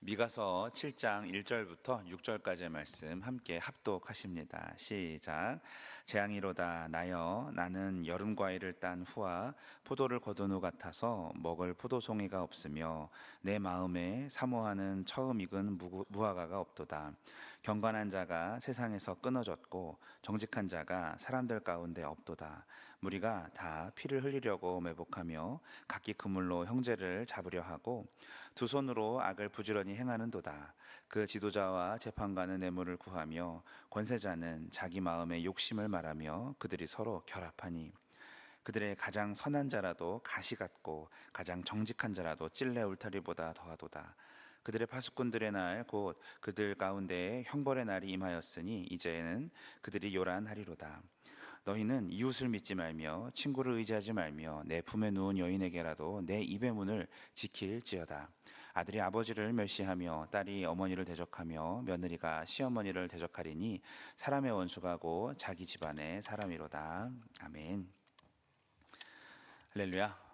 미가서 7장 1절부터 6절까지의 말씀 함께 합독하십니다. 시작. 재앙이로다 나여 나는 여름 과일을 딴 후와 포도를 거둔 후 같아서 먹을 포도송이가 없으며 내 마음에 사모하는 처음 익은 무화과가 없도다. 경건한 자가 세상에서 끊어졌고 정직한 자가 사람들 가운데 없도다. 무리가 다 피를 흘리려고 매복하며 각기 그물로 형제를 잡으려 하고 두 손으로 악을 부지런히 행하는도다. 그 지도자와 재판관은 뇌물을 구하며 권세자는 자기 마음의 욕심을 말하며 그들이 서로 결합하니 그들의 가장 선한 자라도 가시 같고 가장 정직한 자라도 찔레 울타리보다 더하도다. 그들의 파수꾼들의 날 곧 그들 가운데에 형벌의 날이 임하였으니 이제는 그들이 요란하리로다. 너희는 이웃을 믿지 말며 친구를 의지하지 말며 내 품에 누운 여인에게라도 내 입의 문을 지킬지어다. 아들이 아버지를 멸시하며 딸이 어머니를 대적하며 며느리가 시어머니를 대적하리니 사람의 원수가 곧 자기 집안의 사람이로다. 아멘. 할렐루야.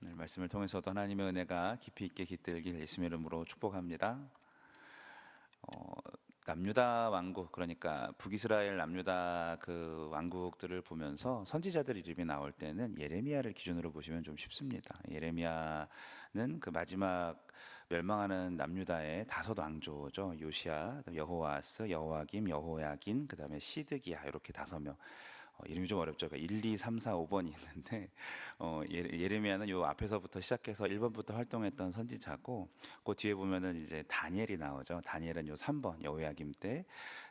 오늘 말씀을 통해서도 하나님의 은혜가 깊이 있게 깃들길 예수님의 이름으로 축복합니다. 남유다 왕국, 그러니까 북이스라엘 남유다 그 왕국들을 보면서 선지자들 이름이 나올 때는 예레미야를 기준으로 보시면 좀 쉽습니다. 예레미야는 그 마지막 멸망하는 남유다의 다섯 왕조죠. 요시야, 여호아스, 여호아김, 여호야긴, 그 다음에 시드기야, 이렇게 5명. 이름이 좀 어렵죠. 그러니까 1, 2, 3, 4, 5번이 있는데 예레미야는 요 앞에서부터 시작해서 1번부터 활동했던 선지자고, 그 뒤에 보면은 이제 다니엘이 나오죠. 다니엘은 요 3번 여호야김 때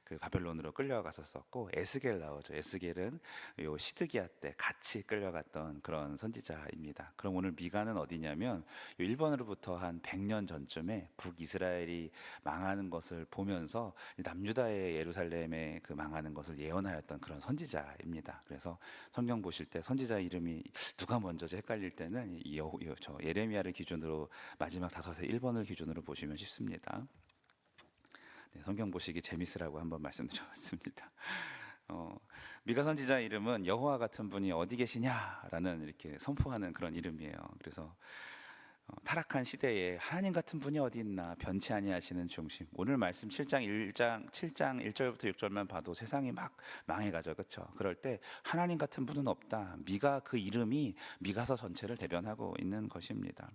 그 바벨론으로 끌려갔었고, 에스겔 나오죠. 에스겔은 요 시드기야 때 같이 끌려갔던 그런 선지자입니다. 그럼 오늘 미가는 어디냐면 요 1번으로부터 한 100년 전쯤에 북이스라엘이 망하는 것을 보면서 남유다의 예루살렘의 그 망하는 것을 예언하였던 그런 선지자입니다. 그래서 성경 보실 때 선지자 이름이 누가 먼저지 헷갈릴 때는 저 예레미야를 기준으로 마지막 5의 1번을 기준으로 보시면 쉽습니다. 네, 성경 보시기 재밌으라고 한번 말씀드려봤습니다. 미가 선지자 이름은 여호와 같은 분이 어디 계시냐라는 이렇게 선포하는 그런 이름이에요. 그래서 타락한 시대에 하나님 같은 분이 어디 있나, 변치 아니하시는 중심. 오늘 말씀 7장 1절부터 6절만 봐도 세상이 막 망해가죠. 그렇죠? 그럴 때 하나님 같은 분은 없다. 미가 그 이름이 미가서 전체를 대변하고 있는 것입니다.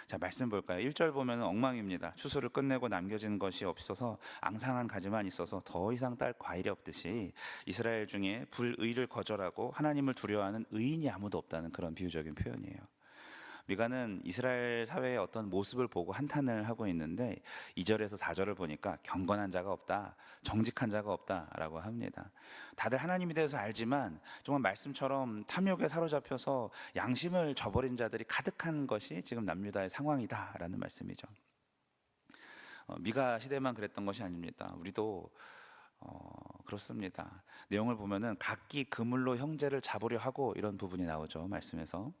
자, 말씀 볼까요? 1절 보면 엉망입니다. 추수를 끝내고 남겨진 것이 없어서 앙상한 가지만 있어서 더 이상 딸 과일이 없듯이 이스라엘 중에 불의를 거절하고 하나님을 두려워하는 의인이 아무도 없다는 그런 비유적인 표현이에요. 미가는 이스라엘 사회의 어떤 모습을 보고 한탄을 하고 있는데 2절에서 4절을 보니까 경건한 자가 없다, 정직한 자가 없다라고 합니다. 다들 하나님에 대해서 알지만 정말 말씀처럼 탐욕에 사로잡혀서 양심을 저버린 자들이 가득한 것이 지금 남유다의 상황이다라는 말씀이죠. 미가 시대만 그랬던 것이 아닙니다. 우리도 그렇습니다. 내용을 보면은 각기 그물로 형제를 잡으려 하고 이런 부분이 나오죠. 말씀에서.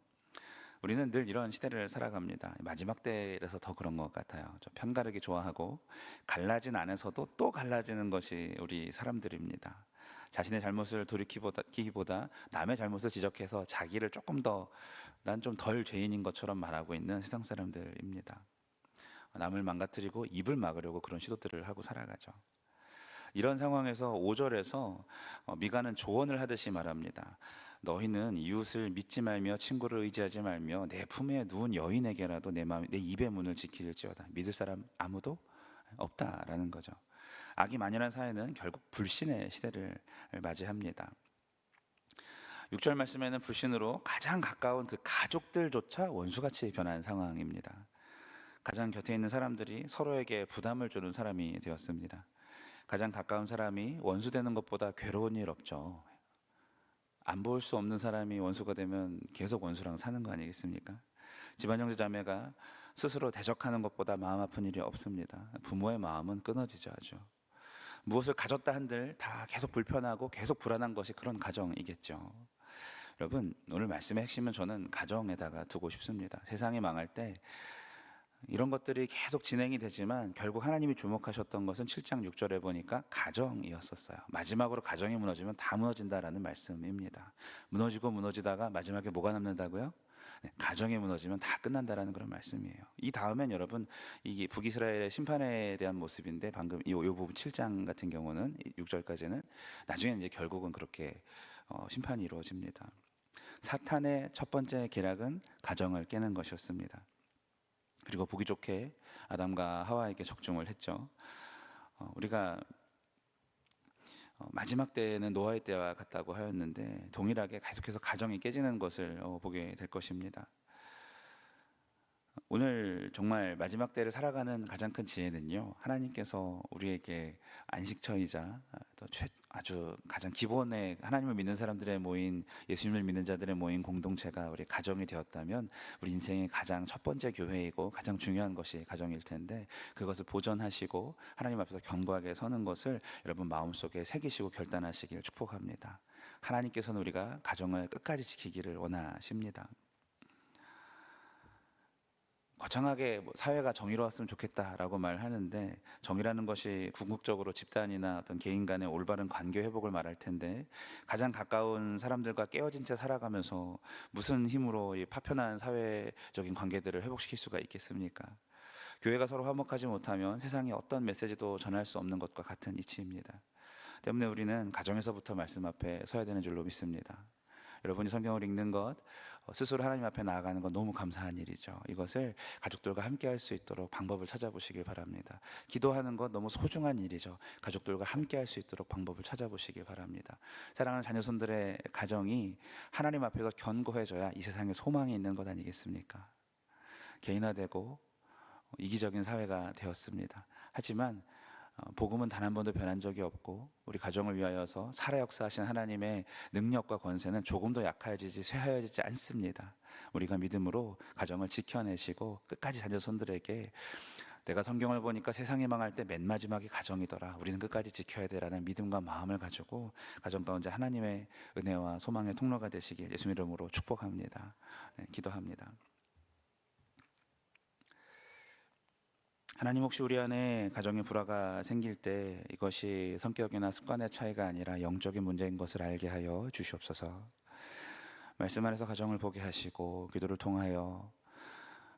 우리는 늘 이런 시대를 살아갑니다. 마지막 때라서 더 그런 것 같아요. 좀 편가르기 좋아하고 갈라진 안에서도 또 갈라지는 것이 우리 사람들입니다. 자신의 잘못을 돌이키기보다 남의 잘못을 지적해서 자기를 조금 더 난 좀 덜 죄인인 것처럼 말하고 있는 세상 사람들입니다. 남을 망가뜨리고 입을 막으려고 그런 시도들을 하고 살아가죠. 이런 상황에서 5절에서 미가는 조언을 하듯이 말합니다. 너희는 이웃을 믿지 말며 친구를 의지하지 말며 내 품에 누운 여인에게라도 내 입의 문을 지킬지어다. 믿을 사람 아무도 없다라는 거죠. 악이 만연한 사회는 결국 불신의 시대를 맞이합니다. 6절 말씀에는 불신으로 가장 가까운 그 가족들조차 원수같이 변한 상황입니다. 가장 곁에 있는 사람들이 서로에게 부담을 주는 사람이 되었습니다. 가장 가까운 사람이 원수 되는 것보다 괴로운 일 없죠. 안 볼 수 없는 사람이 원수가 되면 계속 원수랑 사는 거 아니겠습니까? 집안 형제 자매가 스스로 대적하는 것보다 마음 아픈 일이 없습니다. 부모의 마음은 끊어지죠. 아주. 무엇을 가졌다 한들 다 계속 불편하고 계속 불안한 것이 그런 가정이겠죠. 여러분, 오늘 말씀의 핵심은 저는 가정에다가 두고 싶습니다. 세상이 망할 때 이런 것들이 계속 진행이 되지만 결국 하나님이 주목하셨던 것은 7장 6절에 보니까 가정이었었어요. 마지막으로 가정이 무너지면 다 무너진다라는 말씀입니다. 무너지고 무너지다가 마지막에 뭐가 남는다고요? 가정이 무너지면 다 끝난다라는 그런 말씀이에요. 이 다음엔 여러분 이게 북이스라엘의 심판에 대한 모습인데 방금 이 부분 7장 같은 경우는 6절까지는 나중에 이제 결국은 그렇게 심판이 이루어집니다. 사탄의 첫 번째 계략은 가정을 깨는 것이었습니다. 그리고 보기 좋게 아담과 하와에게 적중을 했죠. 우리가 마지막 때는 노아의 때와 같다고 하였는데 동일하게 계속해서 가정이 깨지는 것을 보게 될 것입니다. 오늘 정말 마지막 때를 살아가는 가장 큰 지혜는요, 하나님께서 우리에게 안식처이자 또 아주 가장 기본의 하나님을 믿는 사람들의 모인, 예수님을 믿는 자들의 모인 공동체가 우리 가정이 되었다면 우리 인생의 가장 첫 번째 교회이고 가장 중요한 것이 가정일 텐데, 그것을 보존하시고 하나님 앞에서 견고하게 서는 것을 여러분 마음속에 새기시고 결단하시길 축복합니다. 하나님께서는 우리가 가정을 끝까지 지키기를 원하십니다. 거창하게 사회가 정의로웠으면 좋겠다라고 말하는데, 정의라는 것이 궁극적으로 집단이나 어떤 개인 간의 올바른 관계 회복을 말할 텐데, 가장 가까운 사람들과 깨어진 채 살아가면서 무슨 힘으로 이 파편한 사회적인 관계들을 회복시킬 수가 있겠습니까? 교회가 서로 화목하지 못하면 세상에 어떤 메시지도 전할 수 없는 것과 같은 이치입니다. 때문에 우리는 가정에서부터 말씀 앞에 서야 되는 줄로 믿습니다. 여러분이 성경을 읽는 것, 스스로 하나님 앞에 나아가는 건 너무 감사한 일이죠. 이것을 가족들과 함께 할 수 있도록 방법을 찾아보시길 바랍니다. 기도하는 것 너무 소중한 일이죠. 가족들과 함께 할 수 있도록 방법을 찾아보시길 바랍니다. 사랑하는 자녀손들의 가정이 하나님 앞에서 견고해져야 이 세상에 소망이 있는 것 아니겠습니까? 개인화되고 이기적인 사회가 되었습니다. 하지만 복음은 단 한 번도 변한 적이 없고 우리 가정을 위하여서 살아 역사하신 하나님의 능력과 권세는 조금 더 약해지지 쇠하여지지 않습니다. 우리가 믿음으로 가정을 지켜내시고 끝까지 자녀손들에게 내가 성경을 보니까 세상이 망할 때 맨 마지막이 가정이더라, 우리는 끝까지 지켜야 되라는 믿음과 마음을 가지고 가정 가운데 하나님의 은혜와 소망의 통로가 되시길 예수 이름으로 축복합니다. 기도합니다. 하나님, 혹시 우리 안에 가정의 불화가 생길 때 이것이 성격이나 습관의 차이가 아니라 영적인 문제인 것을 알게 하여 주시옵소서. 말씀 안에서 가정을 보게 하시고 기도를 통하여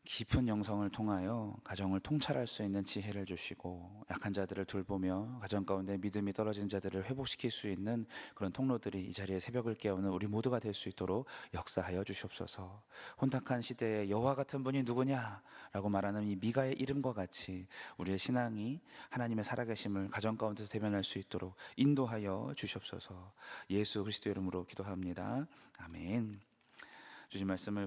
깊은 영성을 통하여 가정을 통찰할 수 있는 지혜를 주시고 약한 자들을 돌보며 가정 가운데 믿음이 떨어진 자들을 회복시킬 수 있는 그런 통로들이 이 자리에 새벽을 깨우는 우리 모두가 될 수 있도록 역사하여 주시옵소서. 혼탁한 시대에 여호와 같은 분이 누구냐 라고 말하는 이 미가의 이름과 같이 우리의 신앙이 하나님의 살아계심을 가정 가운데서 대면할 수 있도록 인도하여 주시옵소서. 예수 그리스도 이름으로 기도합니다. 아멘. 주신 말씀을